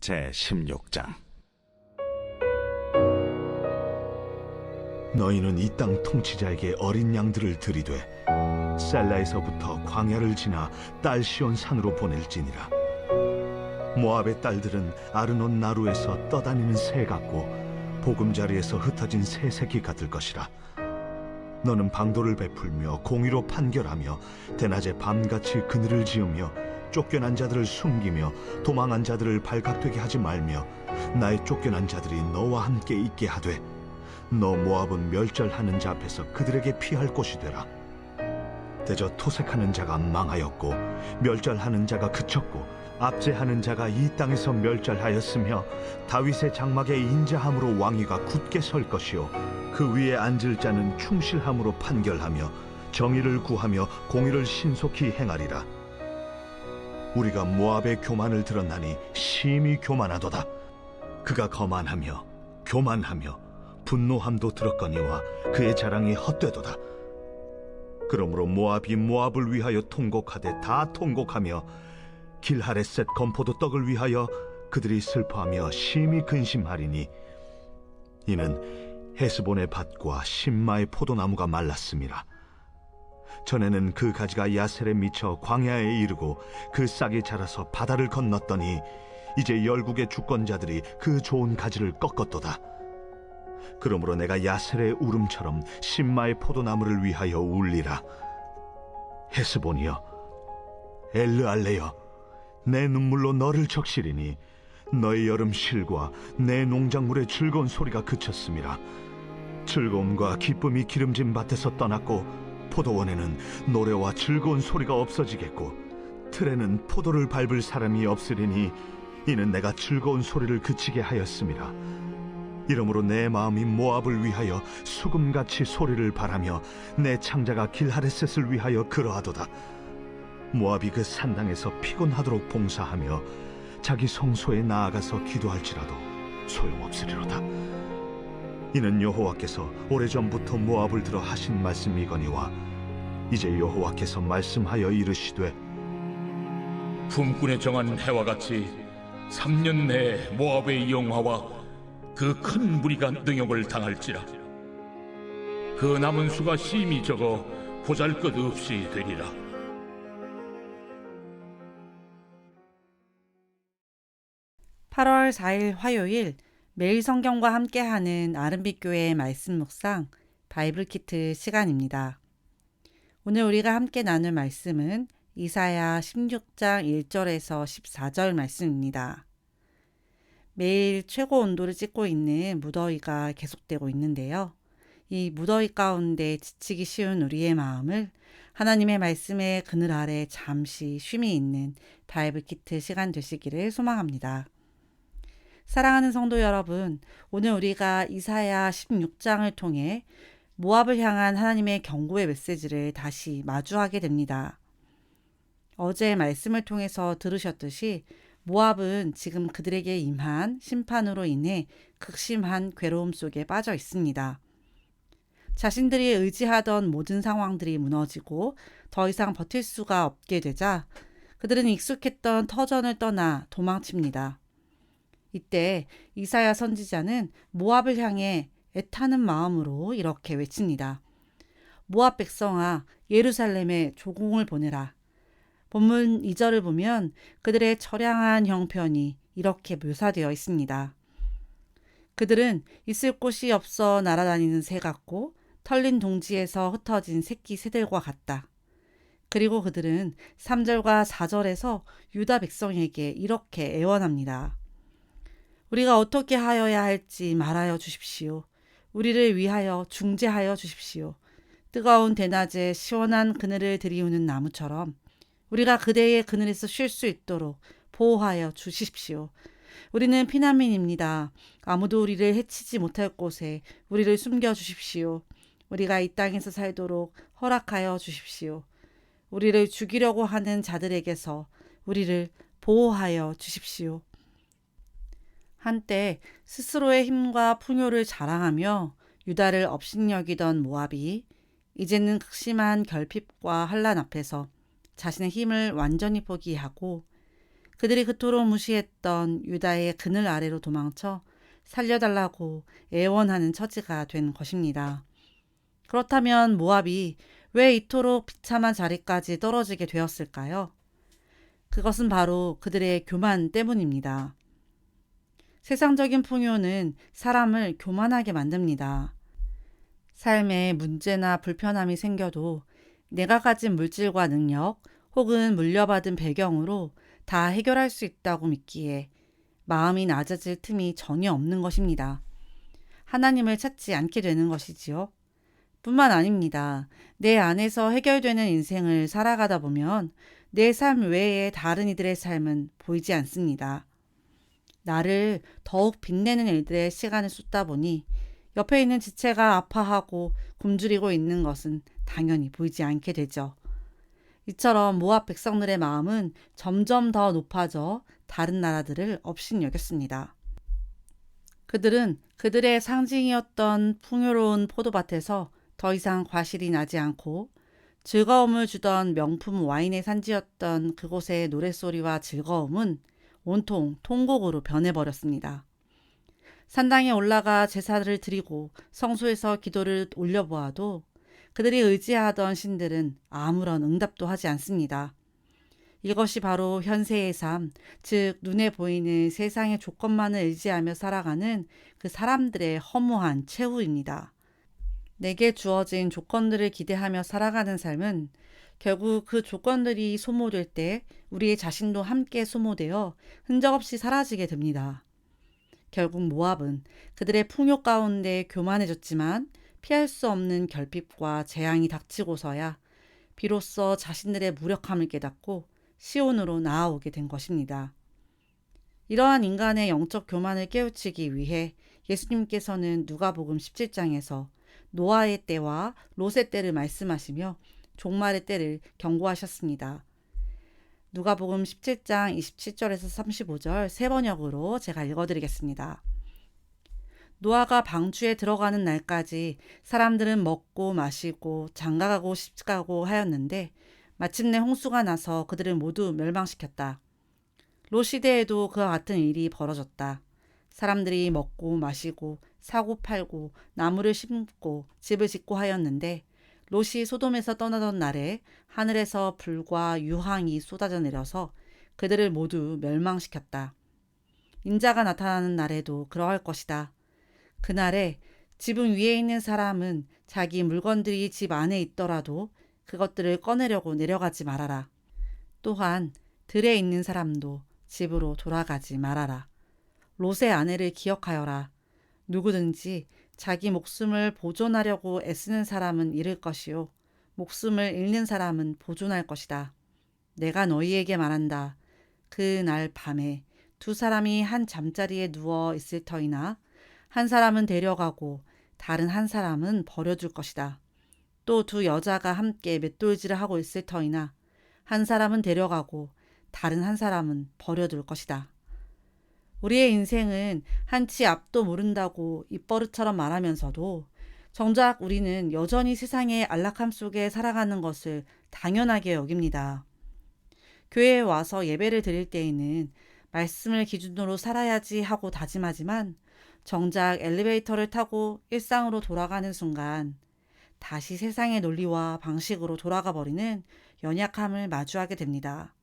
제16장. 너희는 이 땅 통치자에게 어린 양들을 들이되 셀라에서부터 광야를 지나 딸시온 산으로 보낼지니라. 모압의 딸들은 아르논 나루에서 떠다니는 새 같고 보금자리에서 흩어진 새 새끼 같을 것이라. 너는 방도를 베풀며 공의로 판결하며 대낮에 밤같이 그늘을 지으며 쫓겨난 자들을 숨기며 도망한 자들을 발각되게 하지 말며 나의 쫓겨난 자들이 너와 함께 있게 하되 너 모압은 멸절하는 자 앞에서 그들에게 피할 곳이 되라. 대저 토색하는 자가 망하였고 멸절하는 자가 그쳤고 압제하는 자가 이 땅에서 멸절하였으며 다윗의 장막의 인자함으로 왕위가 굳게 설 것이요 그 위에 앉을 자는 충실함으로 판결하며 정의를 구하며 공의를 신속히 행하리라. 우리가 모압의 교만을 들었나니 심히 교만하도다. 그가 거만하며 교만하며 분노함도 들었거니와 그의 자랑이 헛되도다. 그러므로 모압이 모압을 위하여 통곡하되 다 통곡하며 길하레셋 건포도 떡을 위하여 그들이 슬퍼하며 심히 근심하리니 이는 헤스본의 밭과 심마의 포도나무가 말랐음이라. 전에는 그 가지가 야셀에 미쳐 광야에 이르고 그 싹이 자라서 바다를 건넜더니 이제 열국의 주권자들이 그 좋은 가지를 꺾었도다. 그러므로 내가 야셀의 울음처럼 심마의 포도나무를 위하여 울리라. 헤스본이여, 엘르알레여, 내 눈물로 너를 적시리니 너의 여름 실과 내 농작물의 즐거운 소리가 그쳤음이라. 즐거움과 기쁨이 기름진 밭에서 떠났고 포도원에는 노래와 즐거운 소리가 없어지겠고 틀에는 포도를 밟을 사람이 없으리니 이는 내가 즐거운 소리를 그치게 하였음이라. 이러므로 내 마음이 모압을 위하여 수금같이 소리를 바라며 내 창자가 길하레셋을 위하여 그러하도다. 모압이 그 산당에서 피곤하도록 봉사하며 자기 성소에 나아가서 기도할지라도 소용없으리로다. 이는 여호와께서 오래전부터 모압을 들어 하신 말씀이거니와 이제 여호와께서 말씀하여 이르시되 품꾼에 정한 해와 같이 3년 내에 모압의 영화와 그 큰 무리가 능욕을 당할지라. 그 남은 수가 심히 적어 보잘것없이 되리라. (8월 4일) 화요일 매일 성경과 함께하는 아름빛 교회의 말씀 묵상 바이블 키트 시간입니다. 오늘 우리가 함께 나눌 말씀은 이사야 16장 1절에서 14절 말씀입니다. 매일 최고 온도를 찍고 있는 무더위가 계속되고 있는데요. 이 무더위 가운데 지치기 쉬운 우리의 마음을 하나님의 말씀의 그늘 아래 잠시 쉼이 있는 바이블 키트 시간 되시기를 소망합니다. 사랑하는 성도 여러분, 오늘 우리가 이사야 16장을 통해 모압을 향한 하나님의 경고의 메시지를 다시 마주하게 됩니다. 어제 말씀을 통해서 들으셨듯이 모압은 지금 그들에게 임한 심판으로 인해 극심한 괴로움 속에 빠져 있습니다. 자신들이 의지하던 모든 상황들이 무너지고 더 이상 버틸 수가 없게 되자 그들은 익숙했던 터전을 떠나 도망칩니다. 이때 이사야 선지자는 모압을 향해 애타는 마음으로 이렇게 외칩니다. 모압 백성아, 예루살렘에 조공을 보내라. 본문 2절을 보면 그들의 처량한 형편이 이렇게 묘사되어 있습니다. 그들은 있을 곳이 없어 날아다니는 새 같고 털린 둥지에서 흩어진 새끼 새들과 같다. 그리고 그들은 3절과 4절에서 유다 백성에게 이렇게 애원합니다. 우리가 어떻게 하여야 할지 말하여 주십시오. 우리를 위하여 중재하여 주십시오. 뜨거운 대낮에 시원한 그늘을 들이우는 나무처럼 우리가 그대의 그늘에서 쉴 수 있도록 보호하여 주십시오. 우리는 피난민입니다. 아무도 우리를 해치지 못할 곳에 우리를 숨겨 주십시오. 우리가 이 땅에서 살도록 허락하여 주십시오. 우리를 죽이려고 하는 자들에게서 우리를 보호하여 주십시오. 한때 스스로의 힘과 풍요를 자랑하며 유다를 업신여기던 모압이 이제는 극심한 결핍과 환난 앞에서 자신의 힘을 완전히 포기하고 그들이 그토록 무시했던 유다의 그늘 아래로 도망쳐 살려달라고 애원하는 처지가 된 것입니다. 그렇다면 모압이 왜 이토록 비참한 자리까지 떨어지게 되었을까요? 그것은 바로 그들의 교만 때문입니다. 세상적인 풍요는 사람을 교만하게 만듭니다. 삶에 문제나 불편함이 생겨도 내가 가진 물질과 능력 혹은 물려받은 배경으로 다 해결할 수 있다고 믿기에 마음이 낮아질 틈이 전혀 없는 것입니다. 하나님을 찾지 않게 되는 것이지요. 뿐만 아닙니다. 내 안에서 해결되는 인생을 살아가다 보면 내 삶 외에 다른 이들의 삶은 보이지 않습니다. 나를 더욱 빛내는 일들의 시간을 쏟다 보니 옆에 있는 지체가 아파하고 굶주리고 있는 것은 당연히 보이지 않게 되죠. 이처럼 모압 백성들의 마음은 점점 더 높아져 다른 나라들을 업신여겼습니다. 그들은 그들의 상징이었던 풍요로운 포도밭에서 더 이상 과실이 나지 않고 즐거움을 주던 명품 와인의 산지였던 그곳의 노랫소리와 즐거움은 온통 통곡으로 변해버렸습니다. 산당에 올라가 제사를 드리고 성소에서 기도를 올려보아도 그들이 의지하던 신들은 아무런 응답도 하지 않습니다. 이것이 바로 현세의 삶, 즉 눈에 보이는 세상의 조건만을 의지하며 살아가는 그 사람들의 허무한 최후입니다. 내게 주어진 조건들을 기대하며 살아가는 삶은 결국 그 조건들이 소모될 때 우리의 자신도 함께 소모되어 흔적없이 사라지게 됩니다. 결국 모압은 그들의 풍요 가운데 교만해졌지만 피할 수 없는 결핍과 재앙이 닥치고서야 비로소 자신들의 무력함을 깨닫고 시온으로 나아오게 된 것입니다. 이러한 인간의 영적 교만을 깨우치기 위해 예수님께서는 누가복음 17장에서 노아의 때와 롯의 때를 말씀하시며 종말의 때를 경고하셨습니다. 누가복음 17장 27절에서 35절 세 번역으로 제가 읽어드리겠습니다. 노아가 방주에 들어가는 날까지 사람들은 먹고 마시고 장가가고 시집가고 하였는데 마침내 홍수가 나서 그들을 모두 멸망시켰다. 롯 시대에도 그와 같은 일이 벌어졌다. 사람들이 먹고 마시고 사고 팔고 나무를 심고 집을 짓고 하였는데 롯이 소돔에서 떠나던 날에 하늘에서 불과 유황이 쏟아져 내려서 그들을 모두 멸망시켰다. 인자가 나타나는 날에도 그러할 것이다. 그날에 지붕 위에 있는 사람은 자기 물건들이 집 안에 있더라도 그것들을 꺼내려고 내려가지 말아라. 또한 들에 있는 사람도 집으로 돌아가지 말아라. 롯의 아내를 기억하여라. 누구든지 자기 목숨을 보존하려고 애쓰는 사람은 잃을 것이요 목숨을 잃는 사람은 보존할 것이다. 내가 너희에게 말한다. 그날 밤에 두 사람이 한 잠자리에 누워 있을 터이나 한 사람은 데려가고 다른 한 사람은 버려둘 것이다. 또 두 여자가 함께 맷돌질을 하고 있을 터이나 한 사람은 데려가고 다른 한 사람은 버려둘 것이다. 우리의 인생은 한치 앞도 모른다고 입버릇처럼 말하면서도 정작 우리는 여전히 세상의 안락함 속에 살아가는 것을 당연하게 여깁니다. 교회에 와서 예배를 드릴 때에는 말씀을 기준으로 살아야지 하고 다짐하지만 정작 엘리베이터를 타고 일상으로 돌아가는 순간 다시 세상의 논리와 방식으로 돌아가 버리는 연약함을 마주하게 됩니다.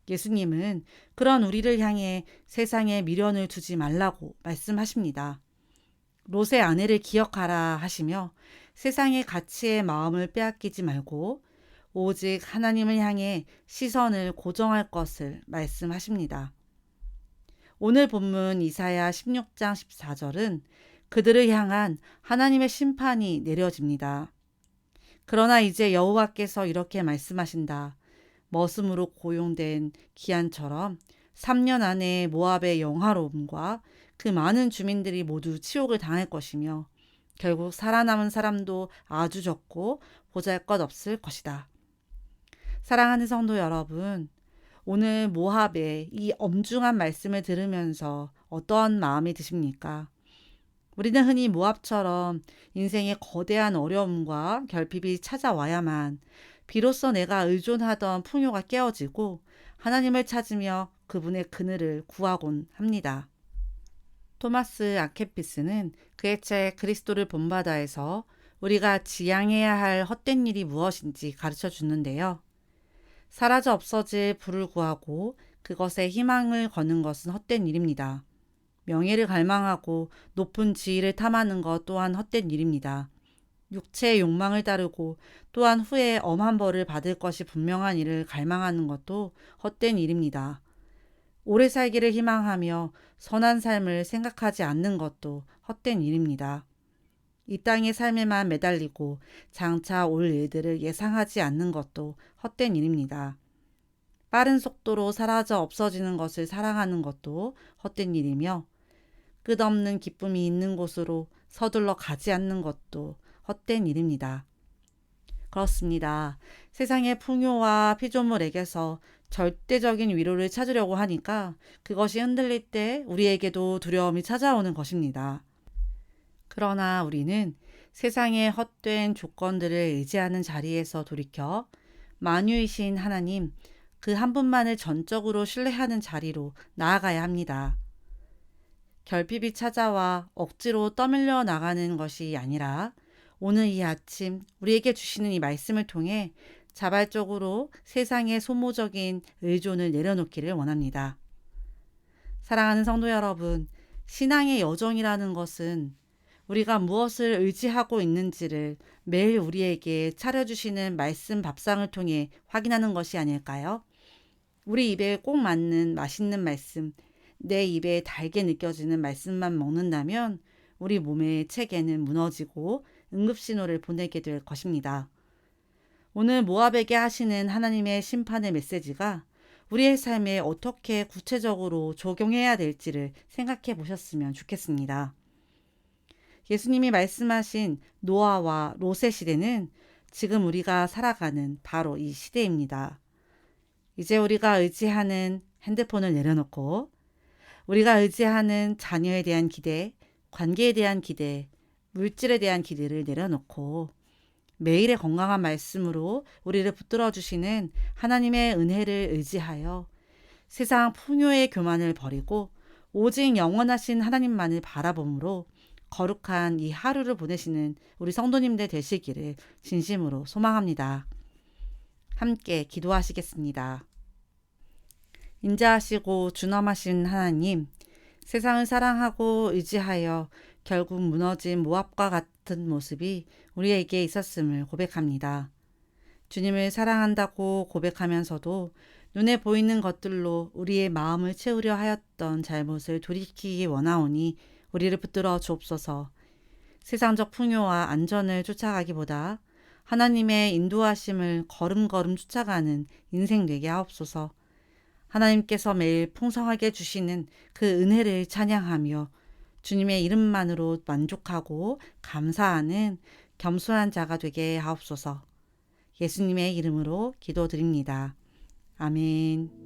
예수님은 그런 우리를 향해 세상에 미련을 두지 말라고 말씀하십니다. 롯의 아내를 기억하라 하시며 세상의 가치에 마음을 빼앗기지 말고 오직 하나님을 향해 시선을 고정할 것을 말씀하십니다. 오늘 본문 이사야 16장 14절은 그들을 향한 하나님의 심판이 내려집니다. 그러나 이제 여호와께서 이렇게 말씀하신다. 머슴으로 고용된 기한처럼 3년 안에 모압의 영화로움과 그 많은 주민들이 모두 치욕을 당할 것이며 결국 살아남은 사람도 아주 적고 보잘것없을 것이다. 사랑하는 성도 여러분, 오늘 모압의 이 엄중한 말씀을 들으면서 어떠한 마음이 드십니까? 우리는 흔히 모압처럼 인생의 거대한 어려움과 결핍이 찾아와야만 비로소 내가 의존하던 풍요가 깨어지고 하나님을 찾으며 그분의 그늘을 구하곤 합니다. 토마스 아케피스는 그의 책 그리스도를 본받아에서 우리가 지향해야 할 헛된 일이 무엇인지 가르쳐 주는데요. 사라져 없어질 부를 구하고 그것에 희망을 거는 것은 헛된 일입니다. 명예를 갈망하고 높은 지위를 탐하는 것 또한 헛된 일입니다. 육체의 욕망을 따르고 또한 후에 엄한 벌을 받을 것이 분명한 일을 갈망하는 것도 헛된 일입니다. 오래 살기를 희망하며 선한 삶을 생각하지 않는 것도 헛된 일입니다. 이 땅의 삶에만 매달리고 장차 올 일들을 예상하지 않는 것도 헛된 일입니다. 빠른 속도로 사라져 없어지는 것을 사랑하는 것도 헛된 일이며 끝없는 기쁨이 있는 곳으로 서둘러 가지 않는 것도 헛된 일입니다. 그렇습니다. 세상의 풍요와 피조물에게서 절대적인 위로를 찾으려고 하니까 그것이 흔들릴 때 우리에게도 두려움이 찾아오는 것입니다. 그러나 우리는 세상의 헛된 조건들을 의지하는 자리에서 돌이켜 만유이신 하나님, 그 한 분만을 전적으로 신뢰하는 자리로 나아가야 합니다. 결핍이 찾아와 억지로 떠밀려 나가는 것이 아니라 오늘 이 아침 우리에게 주시는 이 말씀을 통해 자발적으로 세상의 소모적인 의존을 내려놓기를 원합니다. 사랑하는 성도 여러분, 신앙의 여정이라는 것은 우리가 무엇을 의지하고 있는지를 매일 우리에게 차려주시는 말씀 밥상을 통해 확인하는 것이 아닐까요? 우리 입에 꼭 맞는 맛있는 말씀, 내 입에 달게 느껴지는 말씀만 먹는다면 우리 몸의 체계는 무너지고 응급신호를 보내게 될 것입니다. 오늘 모압에게 하시는 하나님의 심판의 메시지가 우리의 삶에 어떻게 구체적으로 적용해야 될지를 생각해 보셨으면 좋겠습니다. 예수님이 말씀하신 노아와 롯의 시대는 지금 우리가 살아가는 바로 이 시대입니다. 이제 우리가 의지하는 핸드폰을 내려놓고 우리가 의지하는 자녀에 대한 기대, 관계에 대한 기대, 물질에 대한 기대를 내려놓고 매일의 건강한 말씀으로 우리를 붙들어 주시는 하나님의 은혜를 의지하여 세상 풍요의 교만을 버리고 오직 영원하신 하나님만을 바라봄으로 거룩한 이 하루를 보내시는 우리 성도님들 되시기를 진심으로 소망합니다. 함께 기도하시겠습니다. 인자하시고 준엄하신 하나님, 세상을 사랑하고 의지하여 결국 무너진 모압과 같은 모습이 우리에게 있었음을 고백합니다. 주님을 사랑한다고 고백하면서도 눈에 보이는 것들로 우리의 마음을 채우려 하였던 잘못을 돌이키기 원하오니 우리를 붙들어 주옵소서. 세상적 풍요와 안전을 쫓아가기보다 하나님의 인도하심을 걸음걸음 쫓아가는 인생 되게 하옵소서. 하나님께서 매일 풍성하게 주시는 그 은혜를 찬양하며 주님의 이름만으로 만족하고 감사하는 겸손한 자가 되게 하옵소서. 예수님의 이름으로 기도드립니다. 아멘.